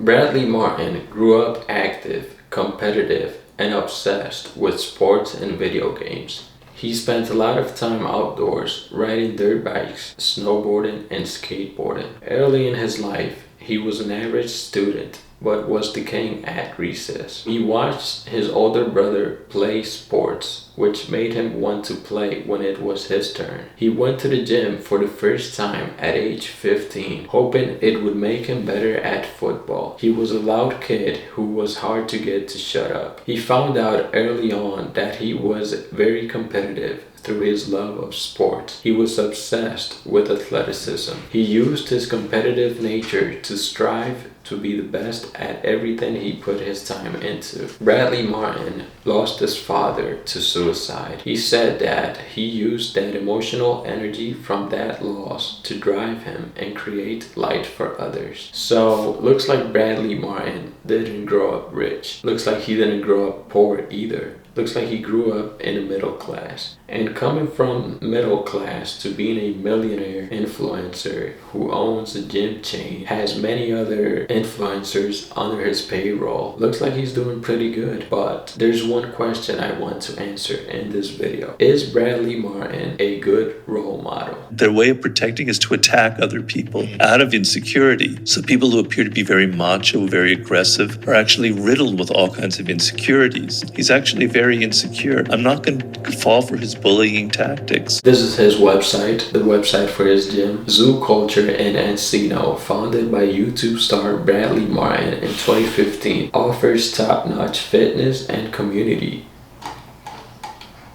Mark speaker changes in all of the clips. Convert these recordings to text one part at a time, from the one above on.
Speaker 1: Bradley Martyn grew up active, competitive, and obsessed with sports and video games. He spent a lot of time outdoors, riding dirt bikes, snowboarding, and skateboarding. Early in his life, he was an average student, but was decaying at recess. He watched his older brother play sports, which made him want to play when it was his turn. He went to the gym for the first time at age 15, hoping it would make him better at football. He was a loud kid who was hard to get to shut up. He found out early on that he was very competitive through his love of sports. He was obsessed with athleticism. He used his competitive nature to strive to be the best at everything he put his time into. Bradley Martyn lost his father to suicide. He said that he used that emotional energy from that loss to drive him and create light for others. So, looks like Bradley Martyn didn't grow up rich. Looks like he didn't grow up poor either. Looks like he grew up in the middle class. And coming from middle class to being a millionaire influencer who owns a gym chain, has many other influencers under his payroll, looks like he's doing pretty good. But there's one question I want to answer in this video. Is Bradley Martyn a good role model?
Speaker 2: Their way of protecting is to attack other people out of insecurity. So people who appear to be very macho, very aggressive, are actually riddled with all kinds of insecurities. He's actually very insecure. I'm not going to fall for his bullying tactics.
Speaker 1: This is his website, the website for his gym, Zoo Culture in Encino, founded by YouTube star Bradley Martyn in 2015, offers top-notch fitness and community.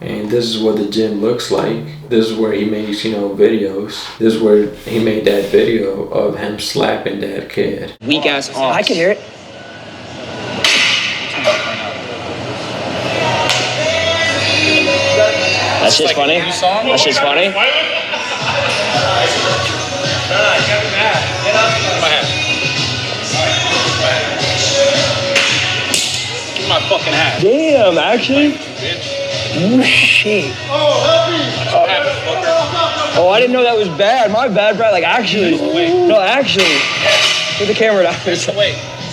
Speaker 1: And this is what the gym looks like. This is where he makes, videos. This is where he made that video of him slapping that kid.
Speaker 3: Weak ass arms. I can hear it. That's just funny. That's just funny.
Speaker 4: Give me my fucking hat.
Speaker 3: Damn, actually. Oh shit. Oh, I didn't know that was bad. My bad, Brad. Like actually. No, actually. Put the camera down.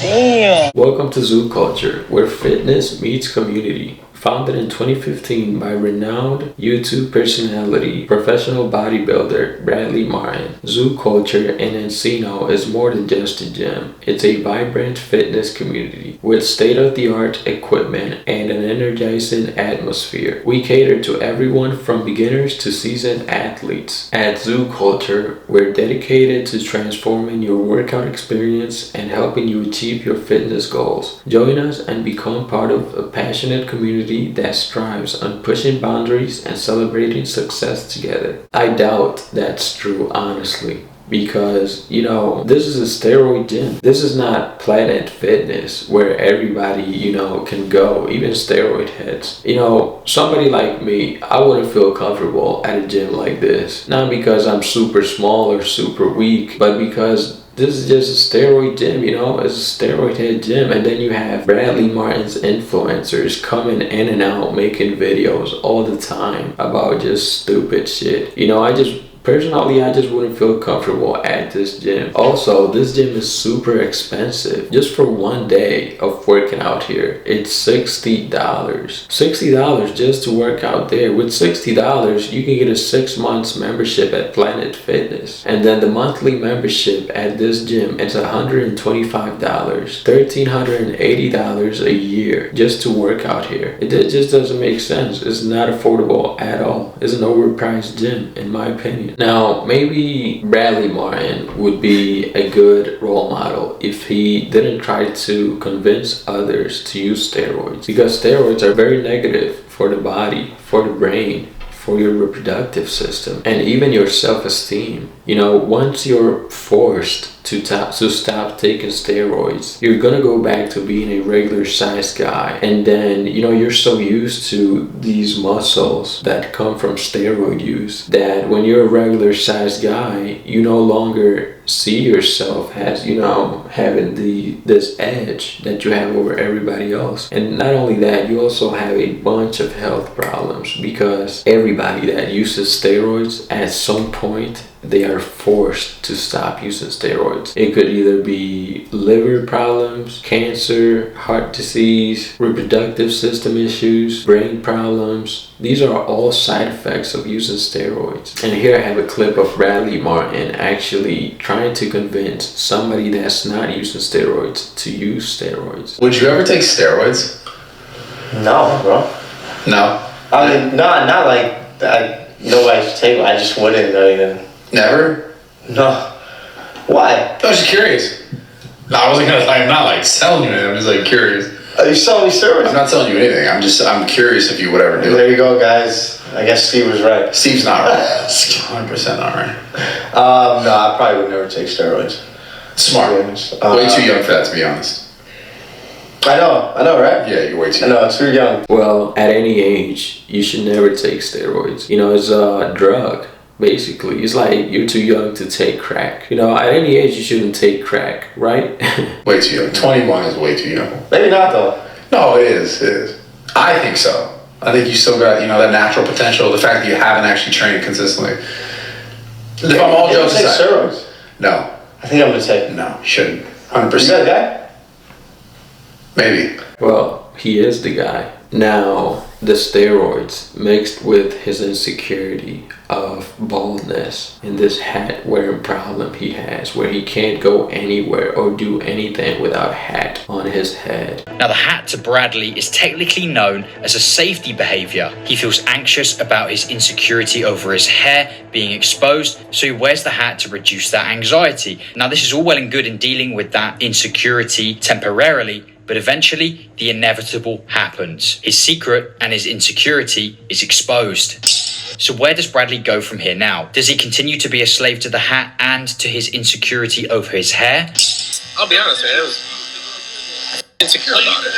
Speaker 3: Damn.
Speaker 1: Welcome to Zoo Culture, where fitness meets community. Founded in 2015 by renowned YouTube personality, professional bodybuilder Bradley Martyn, Zoo Culture in Encino is more than just a gym. It's a vibrant fitness community with state-of-the-art equipment and an energizing atmosphere. We cater to everyone from beginners to seasoned athletes. At Zoo Culture, we're dedicated to transforming your workout experience and helping you achieve your fitness goals. Join us and become part of a passionate community that strives on pushing boundaries and celebrating success together. I doubt that's true, honestly, because, this is a steroid gym. This is not Planet Fitness where everybody, can go, even steroid heads. Somebody like me, I wouldn't feel comfortable at a gym like this. Not because I'm super small or super weak, but because this is just a steroid gym, it's a steroid head gym. And then you have Bradley Martyn's influencers coming in and out, making videos all the time about just stupid shit. Personally, I just wouldn't feel comfortable at this gym. Also, this gym is super expensive. Just for one day of working out here, it's $60. $60 just to work out there. With $60, you can get a 6 months membership at Planet Fitness. And then the monthly membership at this gym is $125. $1,380 a year just to work out here. It just doesn't make sense. It's not affordable at all. It's an overpriced gym, in my opinion. Now, maybe Bradley Martyn would be a good role model if he didn't try to convince others to use steroids, because steroids are very negative for the body, for the brain, for your reproductive system, and even your self-esteem. Once you're forced to stop taking steroids, you're gonna go back to being a regular sized guy. And then, you're so used to these muscles that come from steroid use that when you're a regular sized guy, you no longer see yourself as, having this edge that you have over everybody else. And not only that, you also have a bunch of health problems, because everybody that uses steroids at some point they are forced to stop using steroids. It could either be liver problems, cancer, heart disease, reproductive system issues, brain problems. These are all side effects of using steroids. And here I have a clip of Bradley Martyn actually trying to convince somebody that's not using steroids to use steroids.
Speaker 5: Would you ever take steroids?
Speaker 6: No, bro.
Speaker 5: No.
Speaker 6: I mean, not like nobody should take it. I just wouldn't even.
Speaker 5: Never?
Speaker 6: No. Why?
Speaker 5: I was just curious. No, I'm not like selling you anything. I'm just like curious.
Speaker 6: Are you selling me steroids?
Speaker 5: I'm not telling you anything. I'm curious if you would ever do
Speaker 6: There
Speaker 5: it.
Speaker 6: you go, guys. I guess Steve was right.
Speaker 5: Steve's not right. 100% not right.
Speaker 6: No, I probably would never take steroids.
Speaker 5: Smart. Way too young for that, to be honest.
Speaker 6: I know, right?
Speaker 5: Yeah, you're way too
Speaker 6: I
Speaker 5: young.
Speaker 6: know, it's too young.
Speaker 1: Well, at any age, you should never take steroids. You know, it's a drug, basically. It's like you're too young to take crack. You know, at any age, you shouldn't take crack, right?
Speaker 5: Way too young. 21 is way too young.
Speaker 6: Maybe not, though.
Speaker 5: No, it is. It is. I think so. I think you still got, that natural potential. The fact that you haven't actually trained consistently. If I'm all jokes
Speaker 6: take
Speaker 5: aside.
Speaker 6: steroids.
Speaker 5: No.
Speaker 6: I think I'm going to take.
Speaker 5: No, you shouldn't.
Speaker 6: You
Speaker 5: 100%.
Speaker 6: that guy?
Speaker 5: Maybe.
Speaker 1: Well, he is the guy. Now, the steroids mixed with his insecurity of baldness and this hat wearing problem he has where he can't go anywhere or do anything without a hat on his head.
Speaker 7: Now, the hat to Bradley is technically known as a safety behavior. He feels anxious about his insecurity over his hair being exposed, so he wears the hat to reduce that anxiety. Now, this is all well and good in dealing with that insecurity temporarily, but eventually the inevitable happens. His secret and his insecurity is exposed. So where does Bradley go from here now? Does he continue to be a slave to the hat and to his insecurity over his hair?
Speaker 8: I'll be honest, man, I was insecure about it.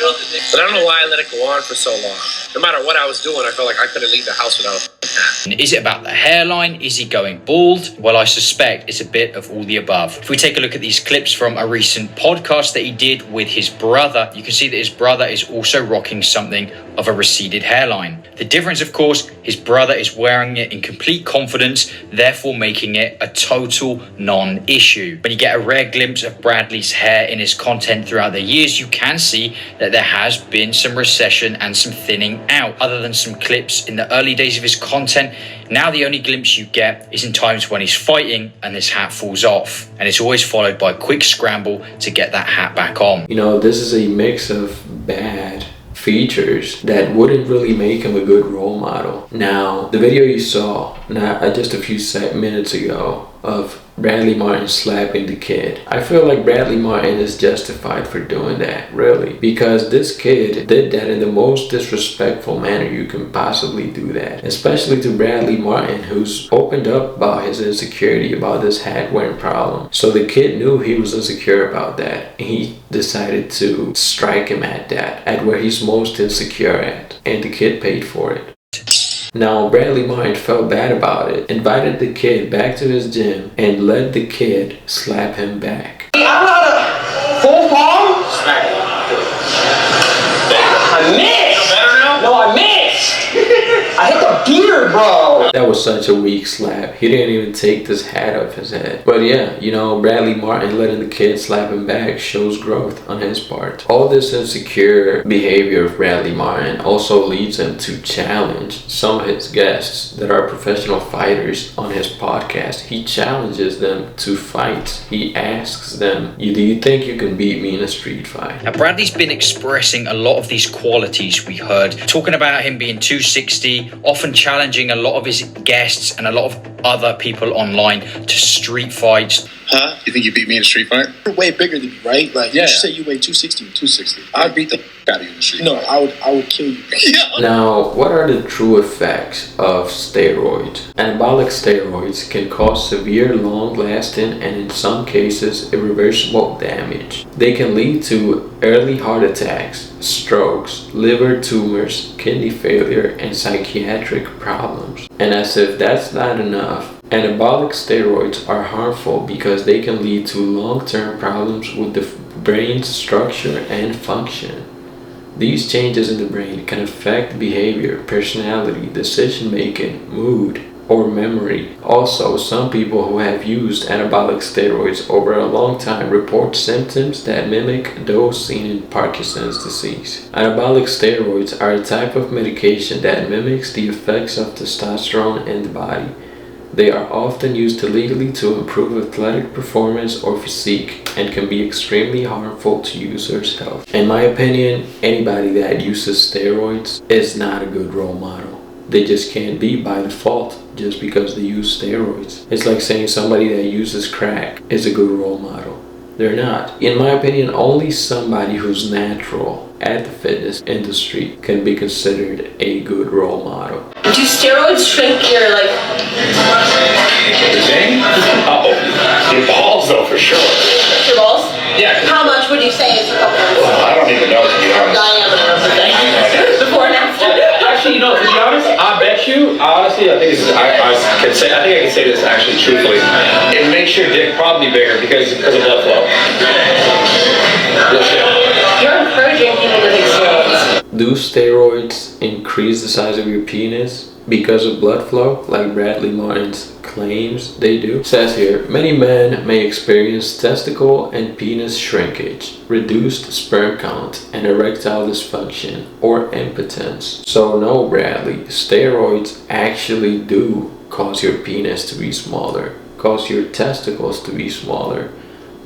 Speaker 8: But I don't know why I let it go on for so long. No matter what I was doing, I felt like I couldn't leave the house without a hat.
Speaker 7: And is it about the hairline? Is he going bald? Well, I suspect it's a bit of all the above. If we take a look at these clips from a recent podcast that he did with his brother, you can see that his brother is also rocking something of a receded hairline. The difference, of course, his brother is wearing it in complete confidence, therefore making it a total non-issue. When you get a rare glimpse of Bradley's hair in his content throughout the years, you can see that there has been some recession and some thinning out. Other than some clips in the early days of his content, now the only glimpse you get is in times when he's fighting and his hat falls off. And it's always followed by a quick scramble to get that hat back on.
Speaker 1: You know, this is a mix of bad features that wouldn't really make him a good role model. Now, the video you saw just a few minutes ago of Bradley Martyn slapping the kid, I feel like Bradley Martyn is justified for doing that, really, because this kid did that in the most disrespectful manner you can possibly do that, especially to Bradley Martyn, who's opened up about his insecurity about this hat wearing problem. So the kid knew he was insecure about that, and he decided to strike him at that, at where he's most insecure at, and the kid paid for it. Now, Bradley Martyn felt bad about it, invited the kid back to his gym, and let the kid slap him back.
Speaker 3: I'm not a full palm. I missed. No, I missed. I hit the beard, bro.
Speaker 1: That was such a weak slap. He didn't even take this hat off his head. But yeah, you know, Bradley Martyn letting the kid slap him back shows growth on his part. All this insecure behavior of Bradley Martyn also leads him to challenge some of his guests that are professional fighters on his podcast. He challenges them to fight. He asks them, do you think you can beat me in a street fight?
Speaker 7: Now, Bradley's been expressing a lot of these qualities we heard, talking about him being 260, often challenging a lot of his guests and a lot of other people online to street fights.
Speaker 9: Huh? You think you beat me in a street fight? You're way bigger than me, right? Like, you say you weigh 260. 260. I'd beat the out of you in the street. No, I would kill you.
Speaker 1: Now, what are the true effects of steroids? Anabolic steroids can cause severe, long-lasting, and in some cases, irreversible damage. They can lead to early heart attacks, strokes, liver tumors, kidney failure, and psychiatric problems. And as if that's not enough, anabolic steroids are harmful because they can lead to long-term problems with the brain's structure and function. These changes in the brain can affect behavior, personality, decision-making, mood, or memory. Also, some people who have used anabolic steroids over a long time report symptoms that mimic those seen in Parkinson's disease. Anabolic steroids are a type of medication that mimics the effects of testosterone in the body. They are often used illegally to improve athletic performance or physique and can be extremely harmful to users' health. In my opinion, anybody that uses steroids is not a good role model. They just can't be by default just because they use steroids. It's like saying somebody that uses crack is a good role model. They're not. In my opinion, only somebody who's natural at the fitness industry can be considered a good role model.
Speaker 10: Do steroids shrink your
Speaker 8: Thing? Your balls though, for sure.
Speaker 10: your balls?
Speaker 8: Yeah.
Speaker 10: How much would you say is circumference?
Speaker 8: I don't even know, to be honest.
Speaker 10: Diameter of the thing. Before and after.
Speaker 8: Actually, to be honest, I bet you, honestly, I think I can say this actually truthfully. It makes your dick probably bigger because of blood flow.
Speaker 10: You're encouraging people to take steroids.
Speaker 1: Do steroids increase the size of your penis because of blood flow, like Bradley Martyn's claims they do? It says here, many men may experience testicle and penis shrinkage, reduced sperm count, and erectile dysfunction or impotence. So no, Bradley, steroids actually do cause your penis to be smaller, cause your testicles to be smaller,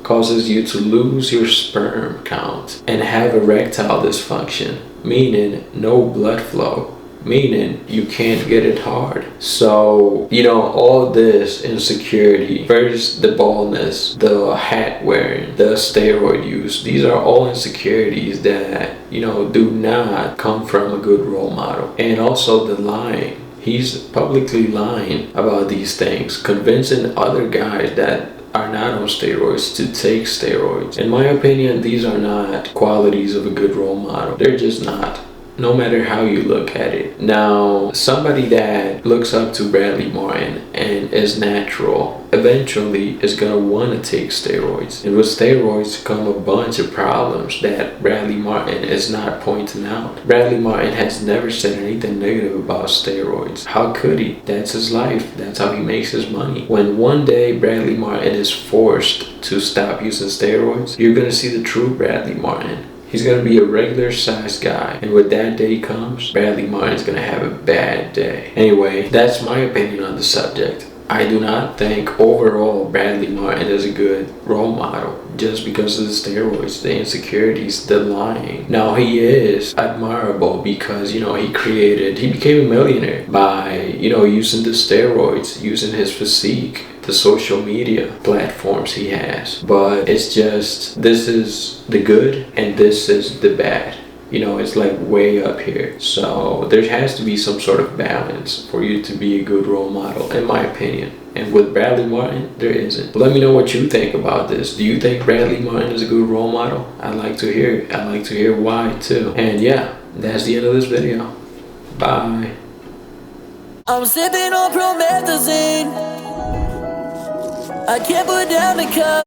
Speaker 1: causes you to lose your sperm count and have erectile dysfunction, meaning no blood flow, meaning you can't get it hard. So, all this insecurity, first the baldness, the hat wearing, the steroid use, these are all insecurities that, do not come from a good role model. And also the lying. He's publicly lying about these things, convincing other guys that are not on steroids to take steroids. In my opinion, these are not qualities of a good role model. They're just not, no matter how you look at it. Now, somebody that looks up to Bradley Martyn and is natural eventually is gonna want to take steroids. And with steroids come a bunch of problems that Bradley Martyn is not pointing out. Bradley Martyn has never said anything negative about steroids. How could he? That's his life. That's how he makes his money. When one day Bradley Martyn is forced to stop using steroids, you're gonna see the true Bradley Martyn. He's going to be a regular sized guy. And when that day comes, Bradley Martyn's going to have a bad day. Anyway, that's my opinion on the subject. I do not think overall Bradley Martyn is a good role model just because of the steroids, the insecurities, the lying. Now he is admirable because, he became a millionaire by, using the steroids, using his physique, the social media platforms he has. But it's just, this is the good and this is the bad. It's like way up here. So there has to be some sort of balance for you to be a good role model, in my opinion. And with Bradley Martyn, there isn't. Let me know what you think about this. Do you think Bradley Martyn is a good role model? I'd like to hear it. I'd like to hear why too. And yeah, that's the end of this video. Bye.
Speaker 11: I'm sipping on promethazine. I can't put down the cup.